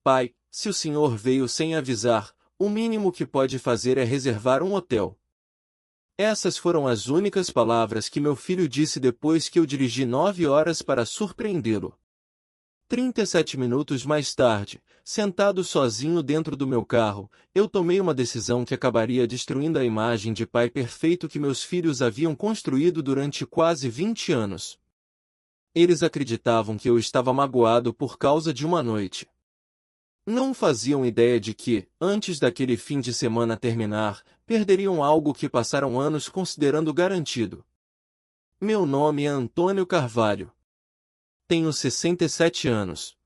Pai, se o senhor veio sem avisar, o mínimo que pode fazer é reservar um hotel. Essas foram as únicas palavras que meu filho disse depois que eu dirigi 9 horas para surpreendê-lo. 37 minutos mais tarde, sentado sozinho dentro do meu carro, eu tomei uma decisão que acabaria destruindo a imagem de pai perfeito que meus filhos haviam construído durante quase 20 anos. Eles acreditavam que eu estava magoado por causa de uma noite. Não faziam ideia de que, antes daquele fim de semana terminar, perderiam algo que passaram anos considerando garantido. Meu nome é Antônio Carvalho. Tenho 67 anos.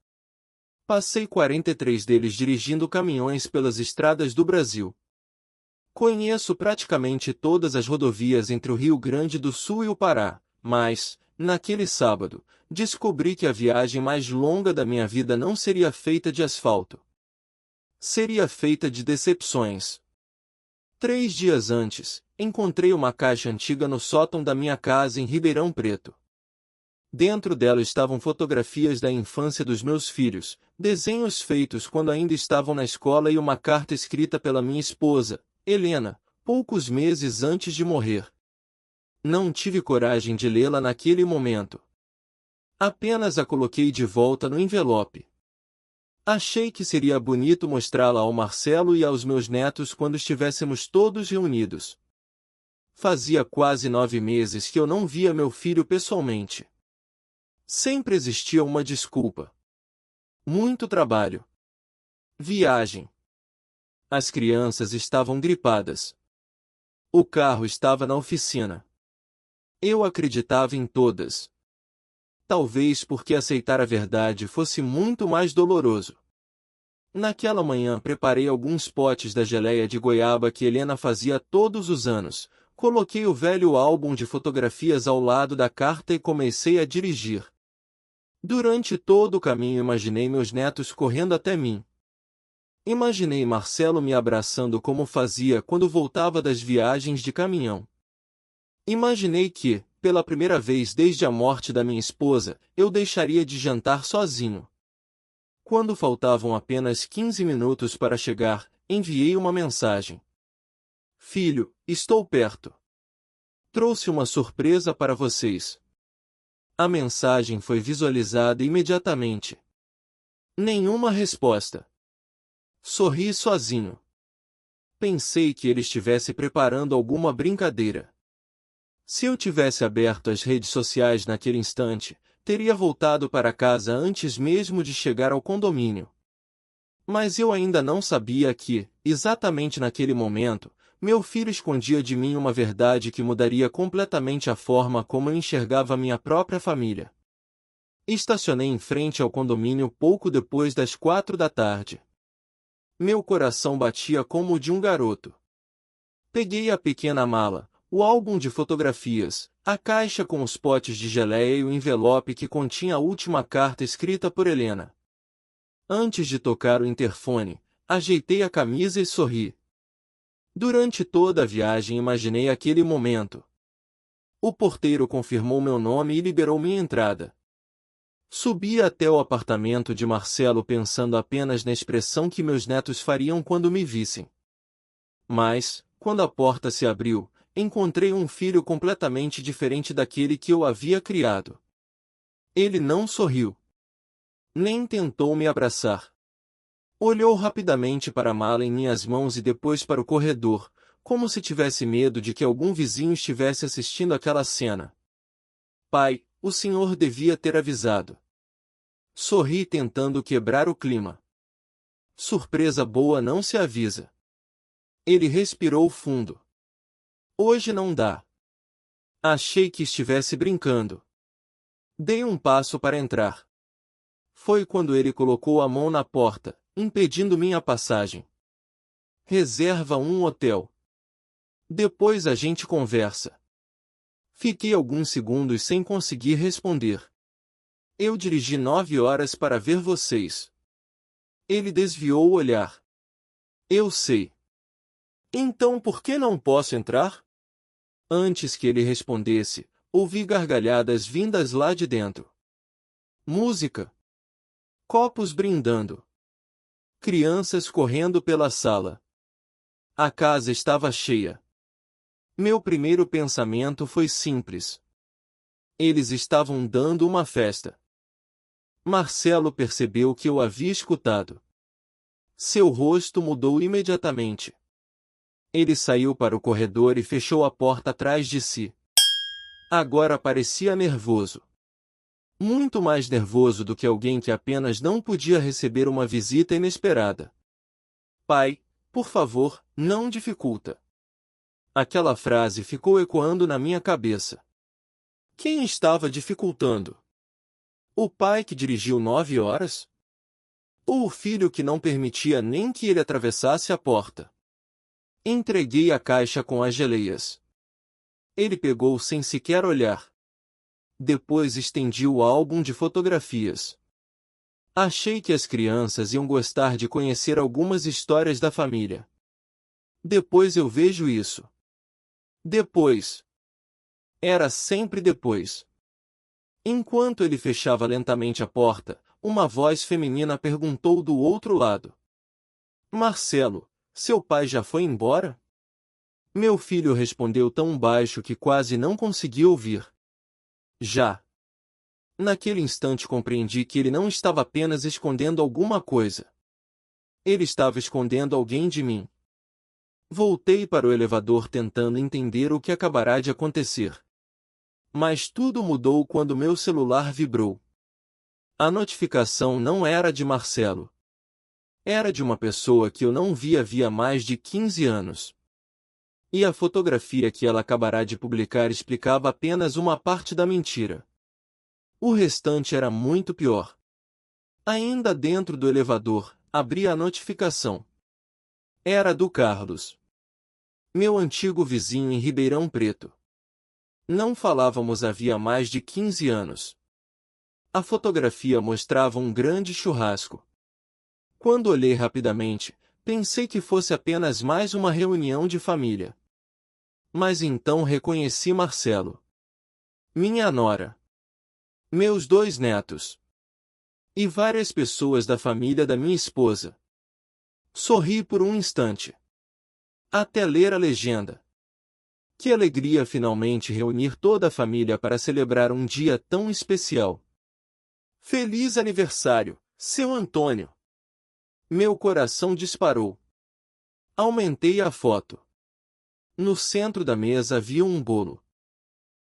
Passei 43 deles dirigindo caminhões pelas estradas do Brasil. Conheço praticamente todas as rodovias entre o Rio Grande do Sul e o Pará, mas, naquele sábado, descobri que a viagem mais longa da minha vida não seria feita de asfalto. Seria feita de decepções. 3 dias antes, encontrei uma caixa antiga no sótão da minha casa em Ribeirão Preto. Dentro dela estavam fotografias da infância dos meus filhos, desenhos feitos quando ainda estavam na escola e uma carta escrita pela minha esposa, Helena, poucos meses antes de morrer. Não tive coragem de lê-la naquele momento. Apenas a coloquei de volta no envelope. Achei que seria bonito mostrá-la ao Marcelo e aos meus netos quando estivéssemos todos reunidos. Fazia quase 9 meses que eu não via meu filho pessoalmente. Sempre existia uma desculpa. Muito trabalho. Viagem. As crianças estavam gripadas. O carro estava na oficina. Eu acreditava em todas. Talvez porque aceitar a verdade fosse muito mais doloroso. Naquela manhã preparei alguns potes da geleia de goiaba que Helena fazia todos os anos, coloquei o velho álbum de fotografias ao lado da carta e comecei a dirigir. Durante todo o caminho imaginei meus netos correndo até mim. Imaginei Marcelo me abraçando como fazia quando voltava das viagens de caminhão. Imaginei que, pela primeira vez desde a morte da minha esposa, eu deixaria de jantar sozinho. Quando faltavam apenas 15 minutos para chegar, enviei uma mensagem. Filho, estou perto. Trouxe uma surpresa para vocês. A mensagem foi visualizada imediatamente. Nenhuma resposta. Sorri sozinho. Pensei que ele estivesse preparando alguma brincadeira. Se eu tivesse aberto as redes sociais naquele instante, teria voltado para casa antes mesmo de chegar ao condomínio. Mas eu ainda não sabia que, exatamente naquele momento, meu filho escondia de mim uma verdade que mudaria completamente a forma como eu enxergava minha própria família. Estacionei em frente ao condomínio pouco depois das 4 da tarde. Meu coração batia como o de um garoto. Peguei a pequena mala, o álbum de fotografias, a caixa com os potes de geleia e o envelope que continha a última carta escrita por Helena. Antes de tocar o interfone, ajeitei a camisa e sorri. Durante toda a viagem imaginei aquele momento. O porteiro confirmou meu nome e liberou minha entrada. Subi até o apartamento de Marcelo pensando apenas na expressão que meus netos fariam quando me vissem. Mas, quando a porta se abriu, encontrei um filho completamente diferente daquele que eu havia criado. Ele não sorriu. Nem tentou me abraçar. Olhou rapidamente para a mala em minhas mãos e depois para o corredor, como se tivesse medo de que algum vizinho estivesse assistindo aquela cena. Pai, o senhor devia ter avisado. Sorri tentando quebrar o clima. Surpresa boa não se avisa. Ele respirou fundo. Hoje não dá. Achei que estivesse brincando. Dei um passo para entrar. Foi quando ele colocou a mão na porta, impedindo minha passagem. Reserva um hotel. Depois a gente conversa. Fiquei alguns segundos sem conseguir responder. Eu dirigi 9 horas para ver vocês. Ele desviou o olhar. Eu sei. Então por que não posso entrar? Antes que ele respondesse, ouvi gargalhadas vindas lá de dentro. Música. Copos brindando. Crianças correndo pela sala. A casa estava cheia. Meu primeiro pensamento foi simples. Eles estavam dando uma festa. Marcelo percebeu que eu havia escutado. Seu rosto mudou imediatamente. Ele saiu para o corredor e fechou a porta atrás de si. Agora parecia nervoso. Muito mais nervoso do que alguém que apenas não podia receber uma visita inesperada. Pai, por favor, não dificulta. Aquela frase ficou ecoando na minha cabeça. Quem estava dificultando? O pai que dirigiu 9 horas? Ou o filho que não permitia nem que ele atravessasse a porta? Entreguei a caixa com as geleias. Ele pegou sem sequer olhar. Depois estendi o álbum de fotografias. Achei que as crianças iam gostar de conhecer algumas histórias da família. Depois eu vejo isso. Depois. Era sempre depois. Enquanto ele fechava lentamente a porta, uma voz feminina perguntou do outro lado. Marcelo, seu pai já foi embora? Meu filho respondeu tão baixo que quase não consegui ouvir. Já. Naquele instante compreendi que ele não estava apenas escondendo alguma coisa. Ele estava escondendo alguém de mim. Voltei para o elevador tentando entender o que acabará de acontecer. Mas tudo mudou quando meu celular vibrou. A notificação não era de Marcelo. Era de uma pessoa que eu não via havia mais de 15 anos. E a fotografia que ela acabará de publicar explicava apenas uma parte da mentira. O restante era muito pior. Ainda dentro do elevador, abri a notificação. Era do Carlos. Meu antigo vizinho em Ribeirão Preto. Não falávamos havia mais de 15 anos. A fotografia mostrava um grande churrasco. Quando olhei rapidamente, pensei que fosse apenas mais uma reunião de família. Mas então reconheci Marcelo. Minha nora. Meus 2 netos. E várias pessoas da família da minha esposa. Sorri por um instante. Até ler a legenda. Que alegria finalmente reunir toda a família para celebrar um dia tão especial. Feliz aniversário, seu Antônio. Meu coração disparou. Aumentei a foto. No centro da mesa havia um bolo.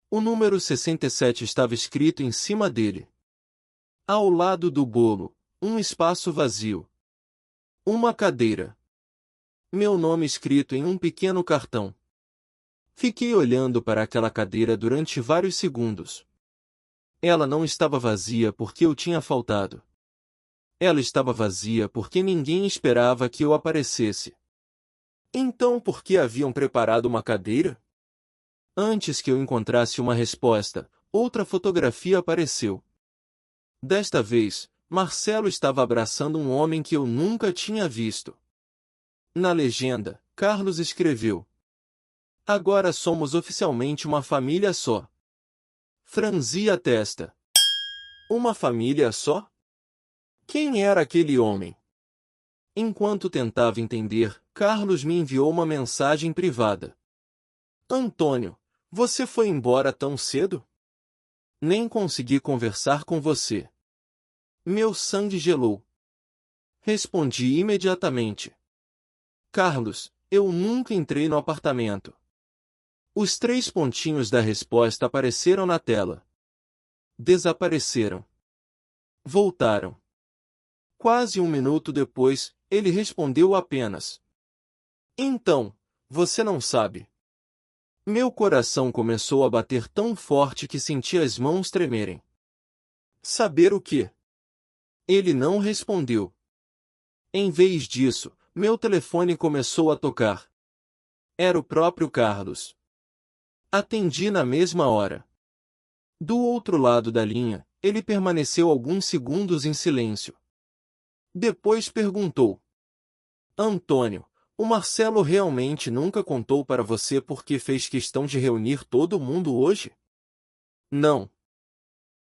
O número 67 estava escrito em cima dele. Ao lado do bolo, um espaço vazio. Uma cadeira. Meu nome escrito em um pequeno cartão. Fiquei olhando para aquela cadeira durante vários segundos. Ela não estava vazia porque eu tinha faltado. Ela estava vazia porque ninguém esperava que eu aparecesse. Então por que haviam preparado uma cadeira? Antes que eu encontrasse uma resposta, outra fotografia apareceu. Desta vez, Marcelo estava abraçando um homem que eu nunca tinha visto. Na legenda, Carlos escreveu: Agora somos oficialmente uma família só. Franzi a testa. Uma família só? Quem era aquele homem? Enquanto tentava entender, Carlos me enviou uma mensagem privada. Antônio, você foi embora tão cedo? Nem consegui conversar com você. Meu sangue gelou. Respondi imediatamente. Carlos, eu nunca entrei no apartamento. Os 3 pontinhos da resposta apareceram na tela. Desapareceram. Voltaram. Quase um minuto depois, ele respondeu apenas: Então, você não sabe. Meu coração começou a bater tão forte que senti as mãos tremerem. Saber o quê? Ele não respondeu. Em vez disso, meu telefone começou a tocar. Era o próprio Carlos. Atendi na mesma hora. Do outro lado da linha, ele permaneceu alguns segundos em silêncio. Depois perguntou: Antônio, o Marcelo realmente nunca contou para você por que fez questão de reunir todo mundo hoje? Não.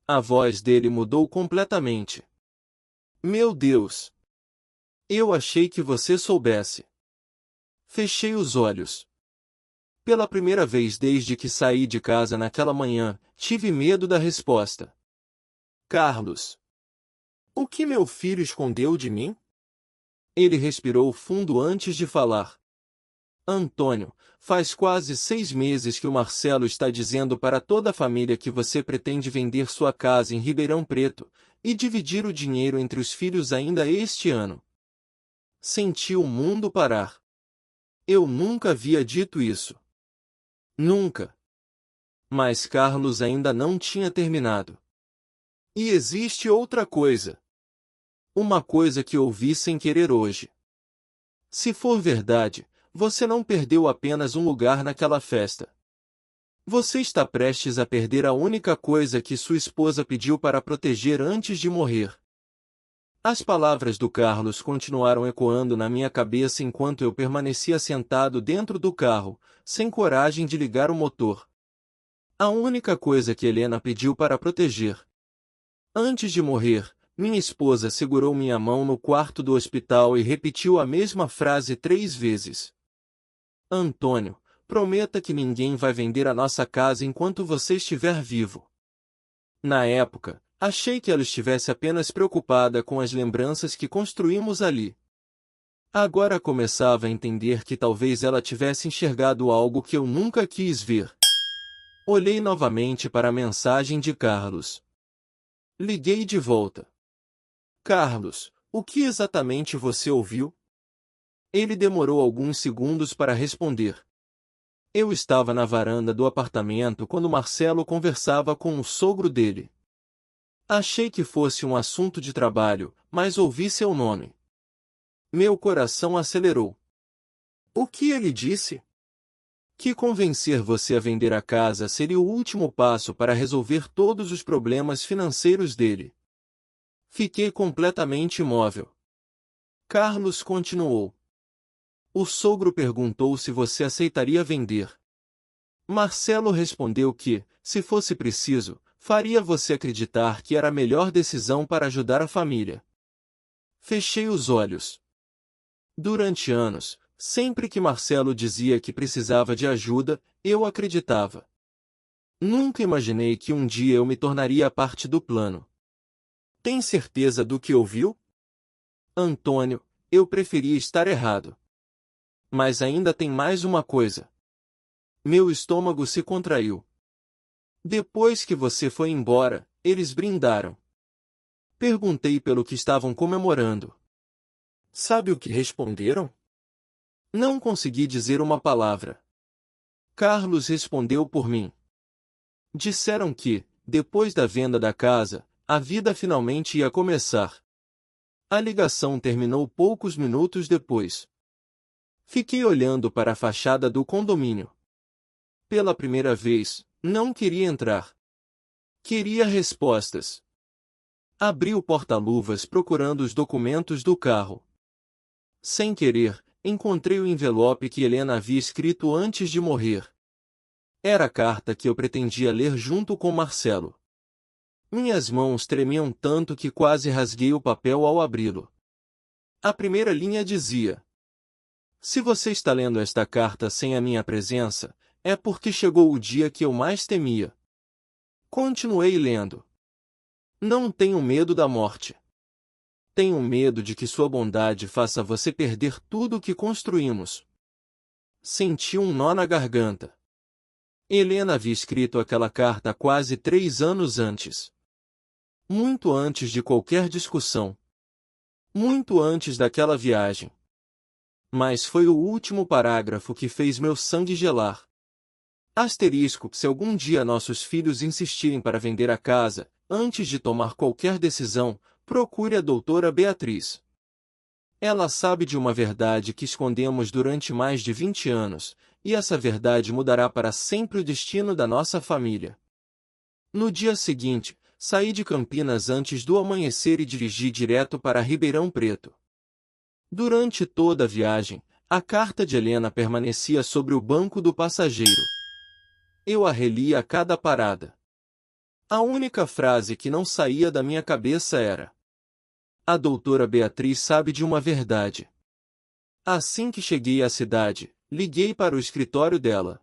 A voz dele mudou completamente. Meu Deus! Eu achei que você soubesse. Fechei os olhos. Pela primeira vez desde que saí de casa naquela manhã, tive medo da resposta. Carlos. O que meu filho escondeu de mim? Ele respirou fundo antes de falar. Antônio, faz quase 6 meses que o Marcelo está dizendo para toda a família que você pretende vender sua casa em Ribeirão Preto e dividir o dinheiro entre os filhos ainda este ano. Senti o mundo parar. Eu nunca havia dito isso. Nunca. Mas Carlos ainda não tinha terminado. E existe outra coisa. Uma coisa que ouvi sem querer hoje. Se for verdade, você não perdeu apenas um lugar naquela festa. Você está prestes a perder a única coisa que sua esposa pediu para proteger antes de morrer. As palavras do Carlos continuaram ecoando na minha cabeça enquanto eu permanecia sentado dentro do carro, sem coragem de ligar o motor. A única coisa que Helena pediu para proteger. Antes de morrer, minha esposa segurou minha mão no quarto do hospital e repetiu a mesma frase 3 vezes. Antônio, prometa que ninguém vai vender a nossa casa enquanto você estiver vivo. Na época, achei que ela estivesse apenas preocupada com as lembranças que construímos ali. Agora começava a entender que talvez ela tivesse enxergado algo que eu nunca quis ver. Olhei novamente para a mensagem de Carlos. Liguei de volta. Carlos, o que exatamente você ouviu? Ele demorou alguns segundos para responder. Eu estava na varanda do apartamento quando Marcelo conversava com o sogro dele. Achei que fosse um assunto de trabalho, mas ouvi seu nome. Meu coração acelerou. O que ele disse? Que convencer você a vender a casa seria o último passo para resolver todos os problemas financeiros dele. Fiquei completamente imóvel. Carlos continuou. O sogro perguntou se você aceitaria vender. Marcelo respondeu que, se fosse preciso, faria você acreditar que era a melhor decisão para ajudar a família. Fechei os olhos. Durante anos, sempre que Marcelo dizia que precisava de ajuda, eu acreditava. Nunca imaginei que um dia eu me tornaria parte do plano. Tem certeza do que ouviu? Antônio, eu preferia estar errado. Mas ainda tem mais uma coisa. Meu estômago se contraiu. Depois que você foi embora, eles brindaram. Perguntei pelo que estavam comemorando. Sabe o que responderam? Não consegui dizer uma palavra. Carlos respondeu por mim. Disseram que, depois da venda da casa, a vida finalmente ia começar. A ligação terminou poucos minutos depois. Fiquei olhando para a fachada do condomínio. Pela primeira vez, não queria entrar. Queria respostas. Abri o porta-luvas procurando os documentos do carro. Sem querer, encontrei o envelope que Helena havia escrito antes de morrer. Era a carta que eu pretendia ler junto com Marcelo. Minhas mãos tremiam tanto que quase rasguei o papel ao abri-lo. A primeira linha dizia: se você está lendo esta carta sem a minha presença, é porque chegou o dia que eu mais temia. Continuei lendo. Não tenho medo da morte. Tenho medo de que sua bondade faça você perder tudo o que construímos. Senti um nó na garganta. Helena havia escrito aquela carta quase 3 anos antes. Muito antes de qualquer discussão. Muito antes daquela viagem. Mas foi o último parágrafo que fez meu sangue gelar. Asterisco, se algum dia nossos filhos insistirem para vender a casa, antes de tomar qualquer decisão, procure a doutora Beatriz. Ela sabe de uma verdade que escondemos durante mais de 20 anos, e essa verdade mudará para sempre o destino da nossa família. No dia seguinte, saí de Campinas antes do amanhecer e dirigi direto para Ribeirão Preto. Durante toda a viagem, a carta de Helena permanecia sobre o banco do passageiro. Eu a relia a cada parada. A única frase que não saía da minha cabeça era: A doutora Beatriz sabe de uma verdade. Assim que cheguei à cidade, liguei para o escritório dela.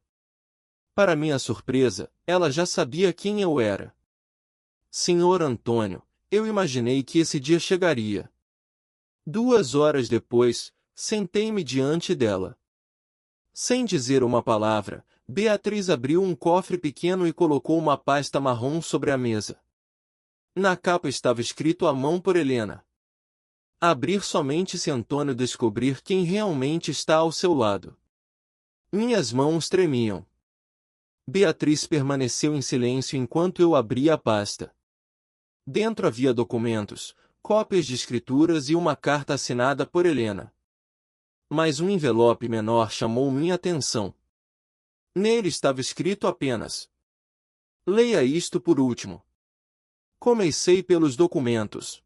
Para minha surpresa, ela já sabia quem eu era. Senhor Antônio, eu imaginei que esse dia chegaria. 2 horas depois, sentei-me diante dela. Sem dizer uma palavra, Beatriz abriu um cofre pequeno e colocou uma pasta marrom sobre a mesa. Na capa estava escrito à mão por Helena. Abrir somente se Antônio descobrir quem realmente está ao seu lado. Minhas mãos tremiam. Beatriz permaneceu em silêncio enquanto eu abria a pasta. Dentro havia documentos, cópias de escrituras e uma carta assinada por Helena. Mas um envelope menor chamou minha atenção. Nele estava escrito apenas: leia isto por último. Comecei pelos documentos.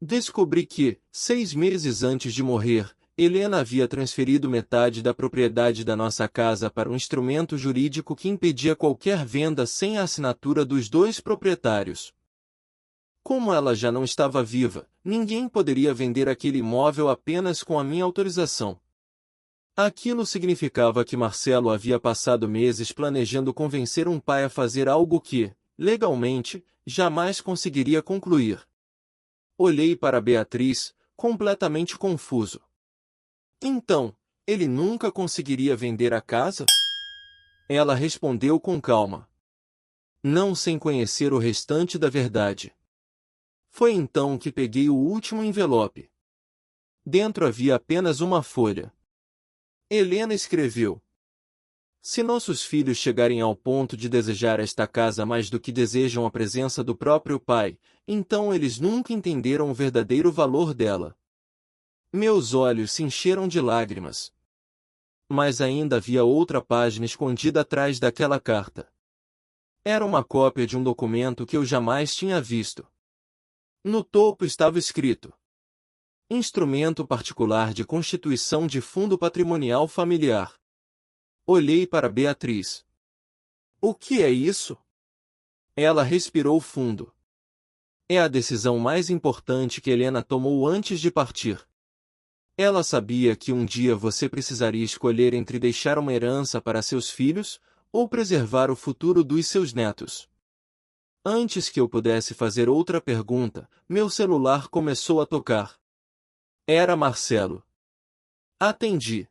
Descobri que, 6 meses antes de morrer, Helena havia transferido metade da propriedade da nossa casa para um instrumento jurídico que impedia qualquer venda sem a assinatura dos 2 proprietários. Como ela já não estava viva, ninguém poderia vender aquele imóvel apenas com a minha autorização. Aquilo significava que Marcelo havia passado meses planejando convencer um pai a fazer algo que, legalmente, jamais conseguiria concluir. Olhei para Beatriz, completamente confuso. Então, ele nunca conseguiria vender a casa? Ela respondeu com calma. Não sem conhecer o restante da verdade. Foi então que peguei o último envelope. Dentro havia apenas uma folha. Helena escreveu: se nossos filhos chegarem ao ponto de desejar esta casa mais do que desejam a presença do próprio pai, então eles nunca entenderam o verdadeiro valor dela. Meus olhos se encheram de lágrimas. Mas ainda havia outra página escondida atrás daquela carta. Era uma cópia de um documento que eu jamais tinha visto. No topo estava escrito: Instrumento particular de constituição de fundo patrimonial familiar. Olhei para Beatriz. O que é isso? Ela respirou fundo. É a decisão mais importante que Helena tomou antes de partir. Ela sabia que um dia você precisaria escolher entre deixar uma herança para seus filhos, ou preservar o futuro dos seus netos. Antes que eu pudesse fazer outra pergunta, meu celular começou a tocar. Era Marcelo. Atendi.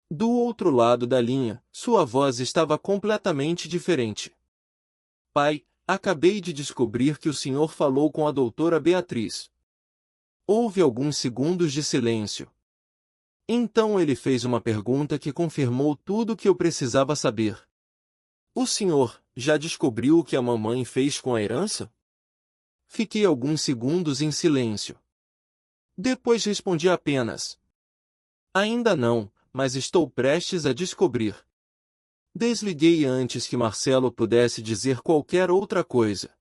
Do outro lado da linha, sua voz estava completamente diferente. Pai, acabei de descobrir que o senhor falou com a doutora Beatriz. Houve alguns segundos de silêncio. Então ele fez uma pergunta que confirmou tudo o que eu precisava saber. O senhor já descobriu o que a mamãe fez com a herança? Fiquei alguns segundos em silêncio. Depois respondi apenas: ainda não, mas estou prestes a descobrir. Desliguei antes que Marcelo pudesse dizer qualquer outra coisa.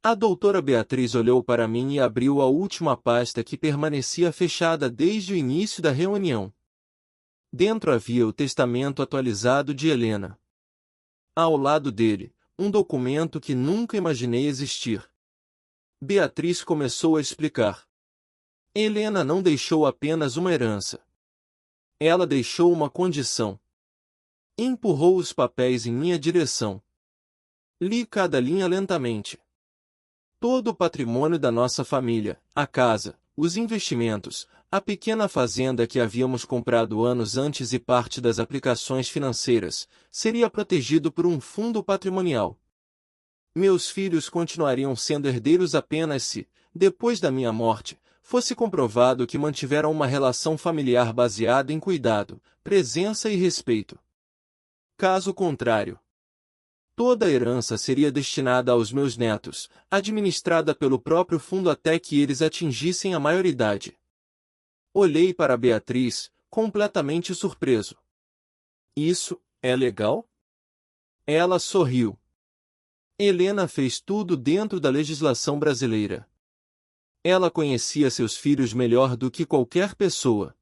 A doutora Beatriz olhou para mim e abriu a última pasta que permanecia fechada desde o início da reunião. Dentro havia o testamento atualizado de Helena. Ao lado dele, um documento que nunca imaginei existir. Beatriz começou a explicar. Helena não deixou apenas uma herança. Ela deixou uma condição. Empurrou os papéis em minha direção. Li cada linha lentamente. Todo o patrimônio da nossa família, a casa, os investimentos, a pequena fazenda que havíamos comprado anos antes e parte das aplicações financeiras, seria protegido por um fundo patrimonial. Meus filhos continuariam sendo herdeiros apenas se, depois da minha morte, fosse comprovado que mantiveram uma relação familiar baseada em cuidado, presença e respeito. Caso contrário, toda a herança seria destinada aos meus netos, administrada pelo próprio fundo até que eles atingissem a maioridade. Olhei para Beatriz, completamente surpreso. Isso é legal? Ela sorriu. Helena fez tudo dentro da legislação brasileira. Ela conhecia seus filhos melhor do que qualquer pessoa.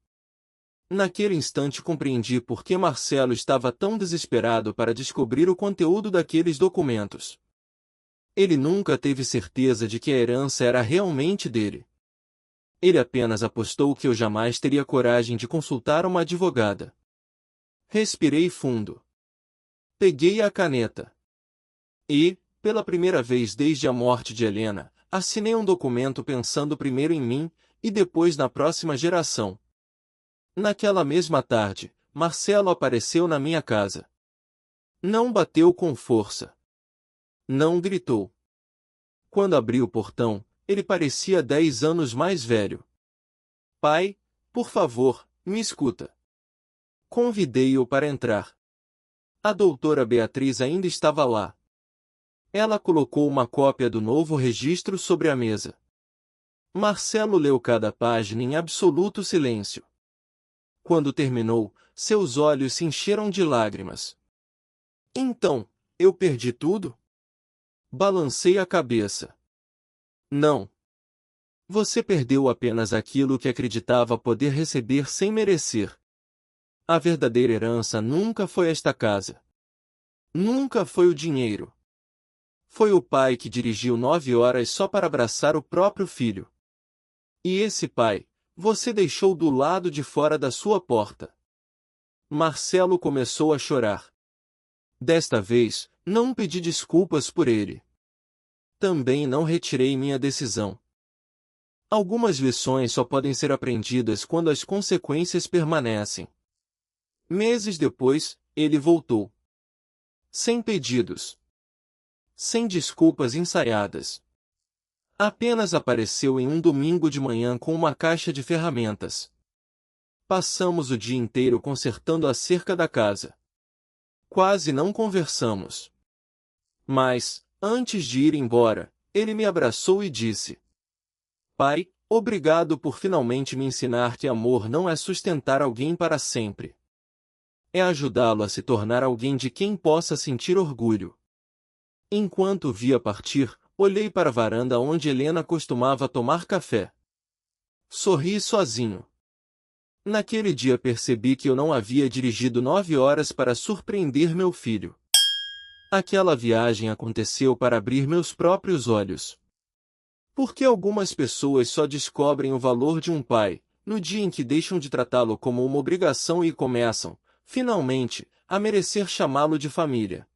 Naquele instante compreendi por que Marcelo estava tão desesperado para descobrir o conteúdo daqueles documentos. Ele nunca teve certeza de que a herança era realmente dele. Ele apenas apostou que eu jamais teria coragem de consultar uma advogada. Respirei fundo. Peguei a caneta. E, pela primeira vez desde a morte de Helena, assinei um documento pensando primeiro em mim, e depois na próxima geração. Naquela mesma tarde, Marcelo apareceu na minha casa. Não bateu com força. Não gritou. Quando abri o portão, ele parecia 10 anos mais velho. Pai, por favor, me escuta. Convidei-o para entrar. A doutora Beatriz ainda estava lá. Ela colocou uma cópia do novo registro sobre a mesa. Marcelo leu cada página em absoluto silêncio. Quando terminou, seus olhos se encheram de lágrimas. Então, eu perdi tudo? Balancei a cabeça. Não. Você perdeu apenas aquilo que acreditava poder receber sem merecer. A verdadeira herança nunca foi esta casa. Nunca foi o dinheiro. Foi o pai que dirigiu 9 horas só para abraçar o próprio filho. E esse pai, você deixou do lado de fora da sua porta. Marcelo começou a chorar. Desta vez, não pedi desculpas por ele. Também não retirei minha decisão. Algumas lições só podem ser aprendidas quando as consequências permanecem. Meses depois, ele voltou. Sem pedidos. Sem desculpas ensaiadas. Apenas apareceu em um domingo de manhã com uma caixa de ferramentas. Passamos o dia inteiro consertando a cerca da casa. Quase não conversamos. Mas, antes de ir embora, ele me abraçou e disse: Pai, obrigado por finalmente me ensinar que amor não é sustentar alguém para sempre. É ajudá-lo a se tornar alguém de quem possa sentir orgulho. Enquanto via partir, olhei para a varanda onde Helena costumava tomar café. Sorri sozinho. Naquele dia percebi que eu não havia dirigido 9 horas para surpreender meu filho. Aquela viagem aconteceu para abrir meus próprios olhos. Porque algumas pessoas só descobrem o valor de um pai, no dia em que deixam de tratá-lo como uma obrigação e começam, finalmente, a merecer chamá-lo de família.